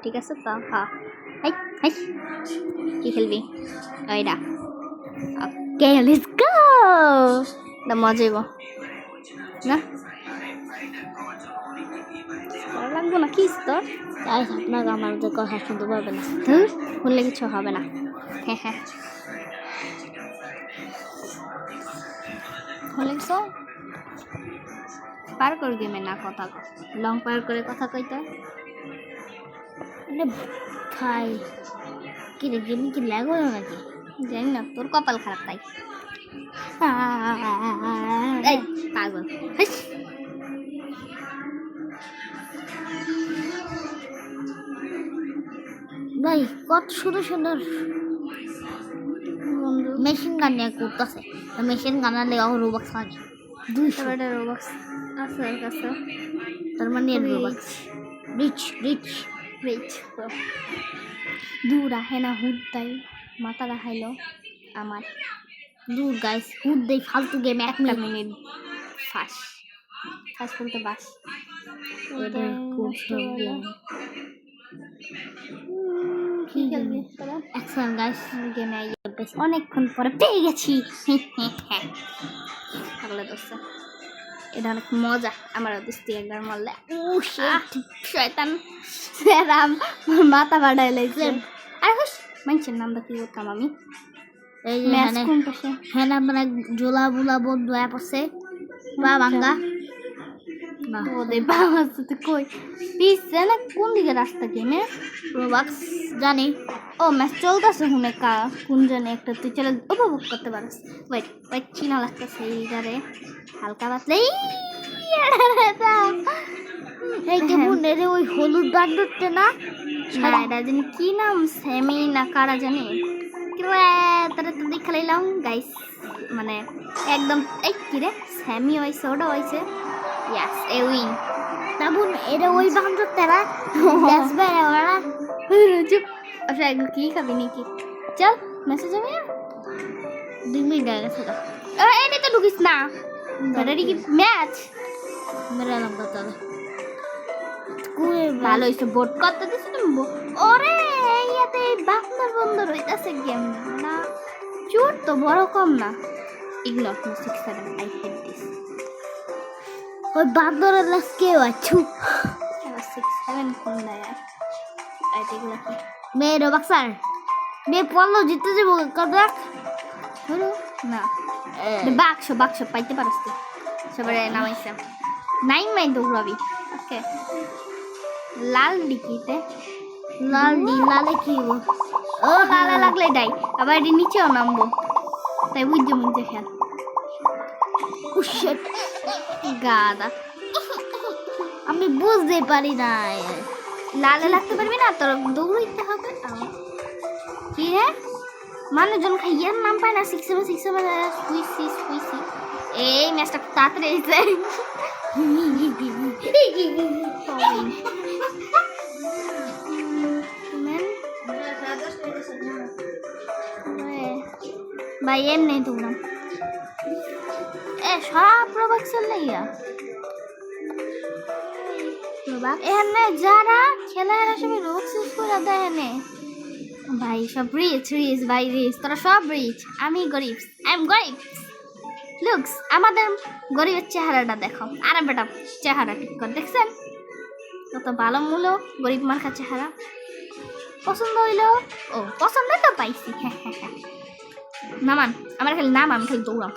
ঠিক আছে তো? হ্যাঁ। হাই হাই, কি খেলবি? ওইটা। ওকে, লেটস গো। এটা মজা হইব না? ভালো লাগবো না কি তোর? গাইস আপনাকে আমার যে কথা শুনতে পারবে না। ধুর, বললে কিছু হবে না। হ্যাঁ হ্যাঁ, হলে তো পার করে গেমে না কথা লং পার করে কথা কইতে মানে ভাই কি রে গেম কি ল্যাগ হলো নাকি? জানি না, তোর কপাল খারাপ তাই। এই পাগল, হাইস। ভাই কত সুন্দর সুন্দর মেশিন গান নিয়ে করতেছে। মেশিন গানের লেগে রোবক্স লাগে 200 রোবক্স আছে ওর কাছে। তার মানে রোবক্স রিচ রিচ রিচ দূর আহে না হুদ তাই মাথা রাখাইলো আমার। দূর গাইস হুড দেই ফালতু গেম 1 একটা মিনিট মিনিট ফাঁস ফাঁস বলতে বাস। এটা খুব গেম কি খেলবি তোরা? এখন গাইস গেমে আই অনেকক্ষণ পরে পেয়ে গেছি। পাগলা দোস্ত, এটা অনেক মজা। আমার দোস্তি একবার মরলে শয়তান রাম মাথা বাড়াই লাইছে। আর হুস মানুষের নামটা কি করতাম আমি? এই যে ম্যাচ এখানে কোন পাশে? হ্যাঁ মানে জোলা বুলা বন্ধু অ্যাপ আছে বা বাঙ্গা না ওদের বাবা তো কই পিছে না কোন দিকে রাস্তা গেমে? রোবক্স জানি। ও ম্যাচ চলতেছে হুনে কা কোন জানে একটা, তুই চলে উপভোগ করতে পারিস। ওয়েট ওয়েট, চিনা লাগতেছে এইটারে হালকা পাতলা। এই যে মনে রে ওই হলুদ বান্ধবটা না না এটা জানি কি নাম, সেমি না কারা জানি। তারা তো দেখা লাইলাম গাইস, মানে একদম এই কি রে স্যামি হয়েছে, ওটা হয়েছে। ইয়াস এ উইন। তাবুন এরা ওই বান্ধবটা না দেখবে ওরা চুপ। আচ্ছা এগুলো কি খাবি নাকি? চল মেসেজ যাবে 2 মিনিট আগে থাকা এনে তো ঢুকিস না। ব্যাটারি কি ম্যাচ মেরা নাম কথা ভালো হয়েছে বোট করতে দিছি তুমি। ওরে ইয়াতে বান্দর বন্দর হইতাছে গেম না। চোর তো বড় কম না। Ignore 6-7 I hate this. ওই বান্দরের লাশ কেউ আছু 6-7 কোন না यार এগুলো কি মেয়ে রোবক্সার মেয়ে পড়লো জিতে যাবো কদাক হলো না। বাক্স বাক্স পাইতে পারস তুই সবারে নামাইছে নাইন মাই দৌড়াবি। ওকে লাল ডিকিতে লাল ডি লালে কি গো ও লালা লাগলে ডাই আবার এটি নিচেও নামবো তাই বুঝছো মুঝে খেয়াল। উশেট গাদা আমি বুঝতে পারি না লালে লাগতে পারবি না, তোর দৌড়াইতে হবে। কি রে মানুষজন খাইয়ার নাম পায় না। 6-7 সুইসি সুইসি এই ম্যাচটা তাড়াতাড়ি এসে ভাই এর নেই তোমরা এ সব প্রবাক্সের লাইয়া এখানে যারা খেলা এরা সবাই রোবক্স ইউজ করে দেয় এনে। ভাই সব রিচ রিচ ভাই রিচ, তোরা সব রিচ, আমি গরিব। আই এম গরিব। লুকস আমাদের গরিবের চেহারাটা দেখো। আরে বেটা চেহারা ঠিক কর, দেখছেন কত ভালো মূল্য গরিব মার্কা চেহারা। পছন্দ হইলো? ও পছন্দ তো পাইছি। হ্যাঁ হ্যাঁ হ্যাঁ নামান আমার খালি নাম, আমি খালি দৌড়াম।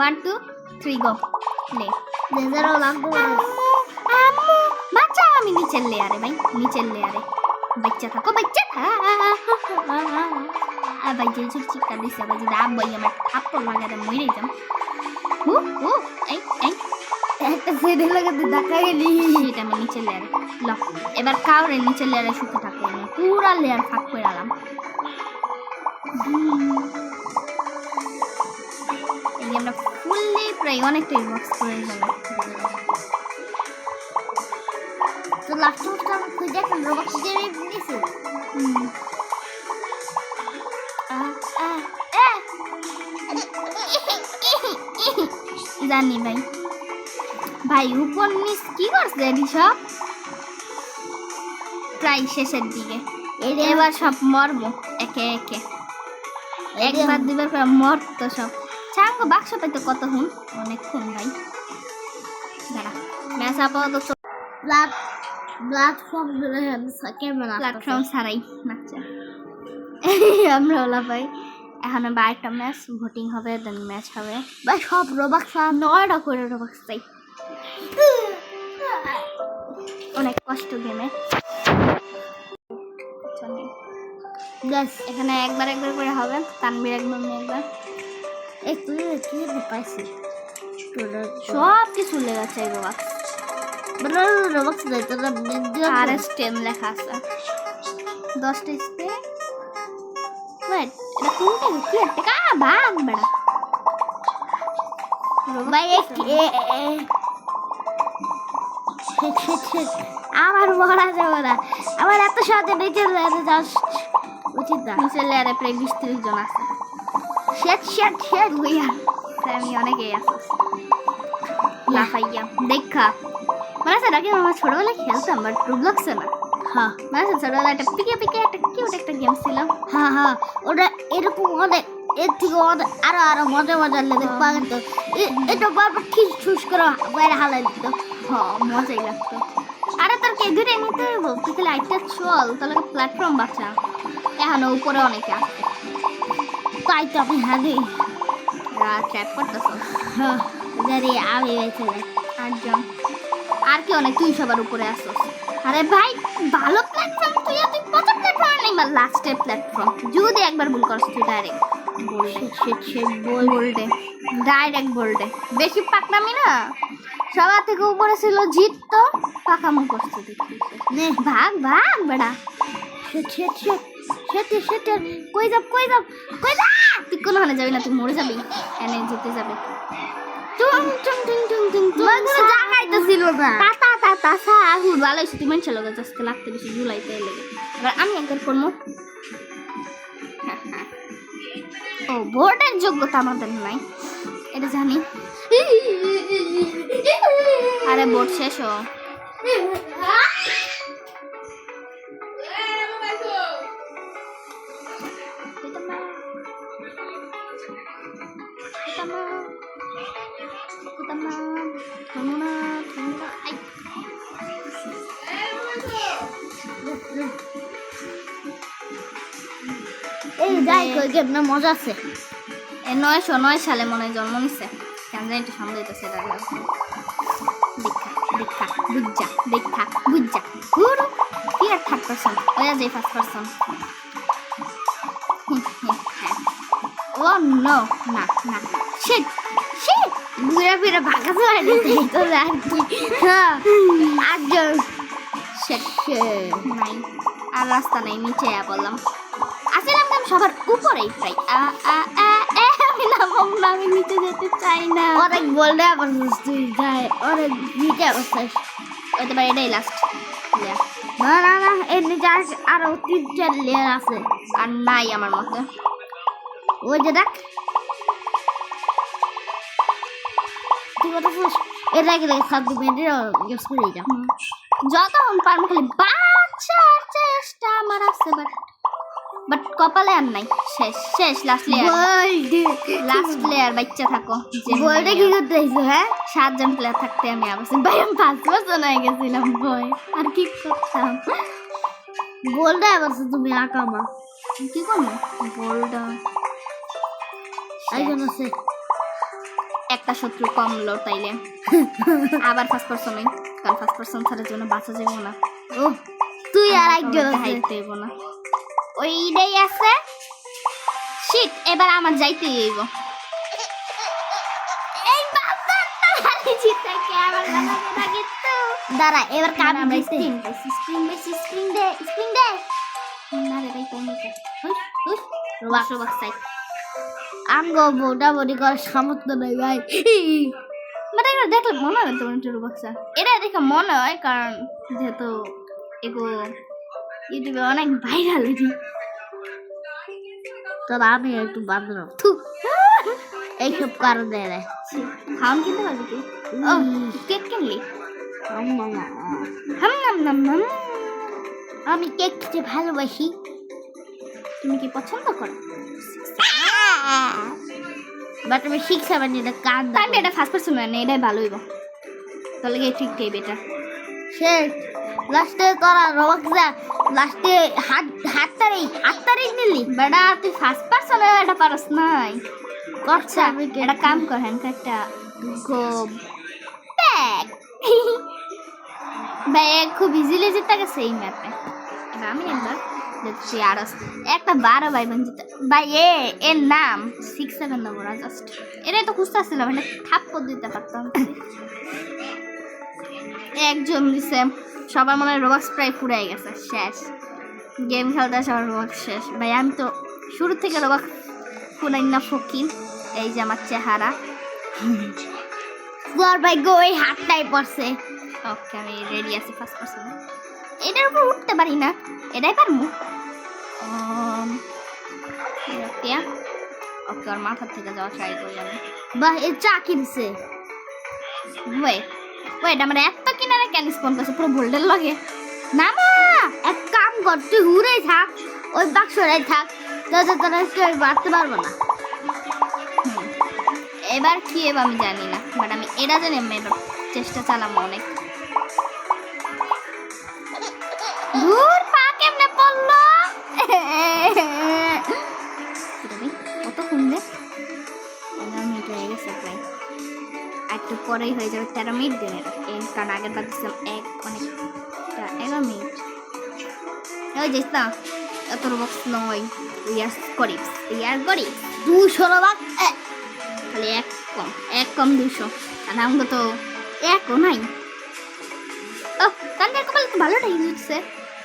1 2 3 গো নে নেজারও লাগবে আম্মু বাচ্চা আমি নিচের লেয়ারে ভাই নিচের লেয়ারে বাচ্চা থাকো বাচ্চা আর ভাই যে চিৎকার দিচ্ছে ভাই যদি আব্বু আমার থাপ্পড় লাগাতে মরে যাম। হু হু এই এই একটা সেডে লাগাতে ধাক্কা গেলি এটা আমি নিচের লেয়ারে ল এবার কাউরে নিচের লেয়ারে শুতে থাকবো না, পুরা লেয়ার ফাঁক করে আলাম। এই আমরা ফুললি প্রায় অনেকটাই বক্স করে যাবে। তো লাস্ট মুখটা খুঁজে একটা রোবক্স গেমে দিয়েছে জানি ভাই ভাই উপর নিচ কি করছে সব প্রায় শেষের দিকে। এই যে এবার সব মরব একে একে, একবার দুবার করে মরত সব। চাঙ্গ বাক্স পাইতো কত হুন, অনেকক্ষণ ভাই। দাঁড়া, ম্যাচ আপাতত প্ল্যাটফর্ম ক্যামেরা প্ল্যাটফর্ম ছাড়াই নাচছে। আমরা ওলা পাই। এখন আবার একটা ম্যাচ ভোটিং হবে, দেন ম্যাচ হবে। ভাই সব রোবাক্স 9টা করে রোবাক্স চাই। অনেক কষ্ট গেমে। গাইস এখানে একবার একবার করে হবে, তানবীর একবার মেয়ে একবার। একটু কি পাইছি সব কিছু লেগে আছে রোবাক্স। রোবাক্স দেয় তোরা আর স্টেম লেখা আছে 10টা স্টেম। ওয়েট, এটা কোনটা কি একটা কা ভাগ বড়া ভাই আমার মরা যাবে না, আমার এত সহজে নিচে জাস্ট উচিত না। নিচে লেয়ারে প্রায় 20-30 জন আছে। শেট হইয়া আমি অনেকেই আছে লাফাইয়া দেখা। মানে আছে নাকি আমরা ছোটবেলায় খেলতাম, বাট রুবলক্সে না। হ্যাঁ মানে আছে ছোটবেলায় একটা পিকে পিকে একটা কিউট একটা গেম ছিল। হ্যাঁ ওটা এরকম অনেক, এর থেকে অনেক আরো মজা লেগে পাগল তো। এটা বারবার ঠুস করে বাইরে হালাই দিত। হ্যাঁ, মজাই লাগতো। আরে তোর কে দূরে নিতে হইব, তুই খালি আইটা চল, তাহলে প্ল্যাটফর্ম বাঁচা। এখন উপরে অনেকে আছে, তাই তো আমি হানি ট্র্যাপ করতেছ। হ্যাঁ জানি আমি বেঁচে যাই। 8 জন আর কি অনেক, তুই সবার উপরে আসছিস। আরে ভাই ভালো প্ল্যাটফর্ম, তুই কত প্ল্যাটফর্ম নেই, বা লাস্টের প্ল্যাটফর্ম যদি একবার ভুল করছিস তুই ডাইরেক্ট বোল্ডে, ডাইরেক্ট বোল্ডে। বেশি পাকনামি না, সবার থেকে উপরে ছিল জিত, তো পাকামো করছে দেখি। নে ভাগ বেড়া। সেট কই যাব তুই কোনখানে যাবি না, তুই মরে যাবি, এনে জিতে যাবে। টুং টুং টুং টুং টুং টুং। জায়গায় তো ছিল না। তা হুল ভালো হয়েছে, তুই মানুষের লোক আজকে লাগতে বেশি জুলাইতে লেগে। এবার আমি একবার করবো। ও বোর্ডের যোগ্যতা আমাদের নাই, এটা জানি। আরে বোর্ড শেষ হ। এই যাই কই গেম না মজা আছে। 909 সালে মনে হয় জন্ম নিচ্ছে, কেন জানি একটু সামনে দিতেছে। দেখা বুঝা গুরু কি আর 3rd পারসন ওয়া যায় 1st পারসন। ও নো, না শিট ঘুরে ফিরে ভাগা যায় না তো আর কি। হ্যাঁ আজল শিট নাই, আর রাস্তা নাই, নিচে বললাম। আসলাম কেন সবার উপরেই প্রায়। আমি নামব না, আমি নিচে যেতে চাই না। অনেক বললে আবার তুই যায় অনেক নিচে বসে। হয়তো বা এটাই লাস্ট। না এর নিচে আরো 3-4 লেয়ার আছে, আর নাই আমার মতে। ওই যে দেখ তুই কথা শুনিস, এটা কি দেখ 7 মিনিট ইউজ করে যা। যতক্ষণ পারবো খালি বাচ্চার চেষ্টা আমার আছে, বাট কপালে আর নাই। শেষ লাস্ট লেয়ার বাচ্চা থাকো। বলটা কি করতে আইছো? হ্যাঁ 7 জন প্লেয়ার থাকতে আমি আবার ভাই আমি 5 বছর হয়ে গেছিলাম ভয়, আর কি করতাম। বলটা আবার তুমি আকামা কি করবো বলটা। একজন আছে, একটা শত্রু কমলো তাইলে আবার 1st পারসন হই, কারণ 1st পারসন ছাড়ার জন্য বাঁচা যাবো না। ও তুই আর একজন হাইতে দেব না, ওইটাই আছে। শিট, এবার আমার যাইতে হইব। এই বাচ্চাটা হারি জিতে কে আমার লাগাকে লাগিতো। দাঁড়া এবার কাম আমরা দিতে স্প্রিং দে না রে ভাই কোন দিকে হুস রোবাক সাইড আঙ্গ মোটা বডি করার সামর্থ্য নেই ভাই। মানে এটা দেখলে মনে হয় তোমার একটু রোবাক্সা, এটা দেখে মনে হয়, কারণ যেহেতু এগো ইউটিউবে অনেক ভাইরাল হয়েছে। তবে আমি একটু বান্ধব এইসব কারণে খাওয়ান কিনতে পারবি তুই? ও কেক কিনলি? হাম নাম আমি কেক খেতে ভালোবাসি। তুমি কি পছন্দ করো? বাট আমি 6 7 এটা কান তাই এটা ফার্স্ট পারসন মানে এটাই ভালো হইব। তাহলে গিয়ে ঠিক টাইপ এটা শেট লাস্টে তোরা রবাক্সা লাস্টে হাতটারি নিলি বেটা তুই ফার্স্ট পারসন এটা পারস নাই। করছে আচ্ছা আমি এটা কাম কর হ্যাঁ একটা গো ব্যাগ ব্যাগ খুব ইজিলি জিতে গেছে এই ম্যাপে। এবার আমি একবার দেখছি আর একটা 12 ভাই বোন জিতে ভাই এর নাম 6 7 নম্বর জাস্ট এটাই তো খুঁজতে আসছিলাম মানে থাপ্পড় দিতে পারতাম। একজন দিছে সবার মনে হয় রোবক্স প্রায় ফুরাই গেছে শেষ গেম খেলতে সবার রোবক্স শেষ। ভাই আমি তো শুরু থেকে রোবক্স ফুরাই না ফকির। এই যে আমার চেহারা তোর ভাই গো এই হাতটাই পড়ছে। ওকে আমি রেডি আছি ফার্স্ট পারসন। এটার উপর উঠতে পারি না এটাই পারবো। ওকে ওকে ওর মাথার থেকে যাওয়া ট্রাই করি আমি। বাহ এ চা কিনছে। ওয়েট আমার এত কিনারে কেন স্পন করছে পুরো ভোল্টের লগে নামা। এক কাম কর তুই ঘুরেই থাক ওই বাক্সরাই থাক তোরা কেউ বাড়তে পারবো না। এবার কি এবার আমি জানি না বাট আমি এটা জানি আমি এবার চেষ্টা চালাবো অনেক। দূর পা কেমনে পড়লো কত কমবে 11 মিনিট হয়ে গেছে প্রায় একটু পরেই হয়ে যাবে 13 মিনিট দিন এই কারণ আগের বার দিচ্ছিলাম অনেকটা 11 মিনিট। ওই যাইস না এত বক্স নয় ইয়ার করি 200 রবাক খালি এক কম 200 আর আমাকে তো একও নাই। ও তাহলে কপাল তো ভালো টাইম হচ্ছে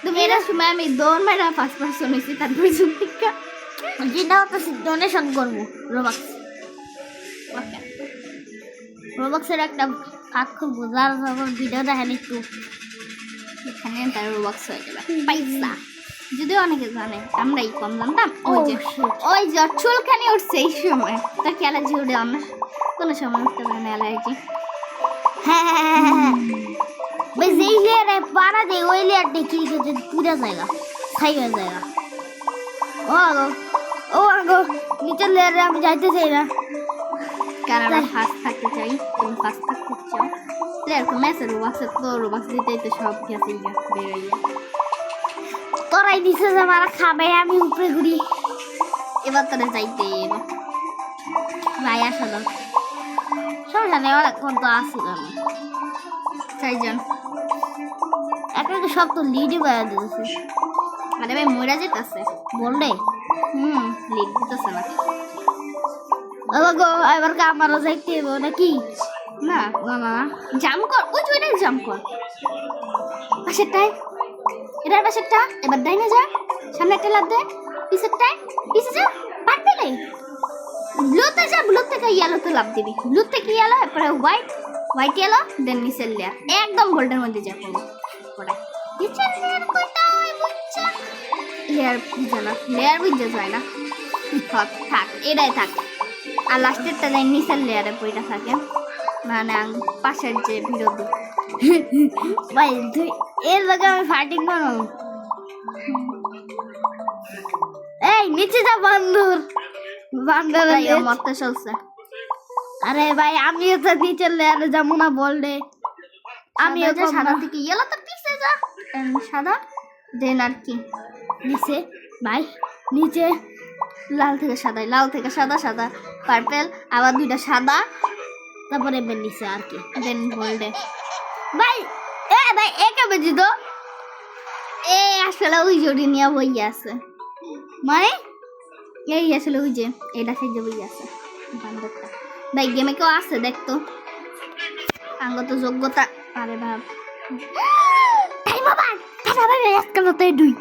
তুমি এর সময় আমি দৌড় মারা ফার্স্ট পারসন হয়েছি তারপরে সুপিকা যেটা তো ডোনেশন করবো রবাক্স। ওকে রবাক্সের একটা কাজ করবো যার যখন ভিডিও দেখেন একটু এখানে তার বক্স হয়ে যাবে পয়সা যদিও অনেকে জানে আমরাই কম জানতাম। ওই যে চুলখানি উঠছে এই সময় তার কি অ্যালার্জি উঠে অন্য কোনো সময় উঠতে পারে না অ্যালার্জি। হ্যাঁ বেশ এই লেয়ারে পাড়া দেয় ওই লেয়ারটা কি করছে পুরা জায়গা ছাই হয়ে জায়গা। ও আগো নিচের লেয়ারে আমি যাইতে চাই না কারণ আমি ফার্স্ট থাকতে চাই তুমি ফার্স্ট থাকতে চাও এরকম ম্যাচের রোবাক্স দিতেই তো সব গেছে বেরোইয়া তোরাই নিচে যে মারা খাবে আমি উপরে ঘুরি। এবার তোরা যাইতে ভাই আসলো সমস্যা নেই অনেকক্ষণ তো আসছিল আমি 4 জন একটা সব তো লিডে বেড়া দিতেছে মানে ভাই মরা যেতেছে বললে লিড দিতেছে না। এবার আমারও যাইতে হবে নাকি না না জাম্প কর ওই যে ওইটাই জাম্প কর পাশেরটায় এটার পাশেরটা এবার ডাইনে যা সামনে একটা লাভ দে পিছেরটায় পিছে যা পার পেলে ব্লুতে যা ব্লু থেকে ইয়েলোতে লাভ দিবি ব্লু থেকে ইয়েলো এরপরে হোয়াইট ইয়েলো দেন নিচের লেয়ার একদম গোল্ডের মধ্যে যা করবো ওটা নিচের লেয়ার কোথায় বুঝছা লেয়ার বুঝতে যায় না থাক এটাই থাক আর লাস্টেরটা যাই নিচের লেয়ারে বইটা থাকে মানে পাশের যে বিরোধী ভাই তুই এর লগে আমি ফাইটিং করো এই নিচে যা বান্দর মরতে চলছে। আরে ভাই আমিও তো নিচের লেয়ারে যাবো না বললে আমিও তো সাদা থেকে ইয়েলো তো পিছে যা সাদা দেন আর কি নিচে ভাই নিচে লাল থেকে সাদা লাল থেকে সাদা সাদা পার্পেল আবার দুইটা সাদা তারপরে নিচে আর কি দেন গোল্ডে ভাই ভাই একে বেজি তো আসলে ওই জড়ি নিয়ে বই আছে মানে এই আসলে ওই যে এটা থেকে বই আছে বান্দরটা ভাই গেমে কেউ আছে দেখতো আঙ্গত যোগ্যতা আরে ভাব ভাই বাবা ভাই আজকাল তো দুই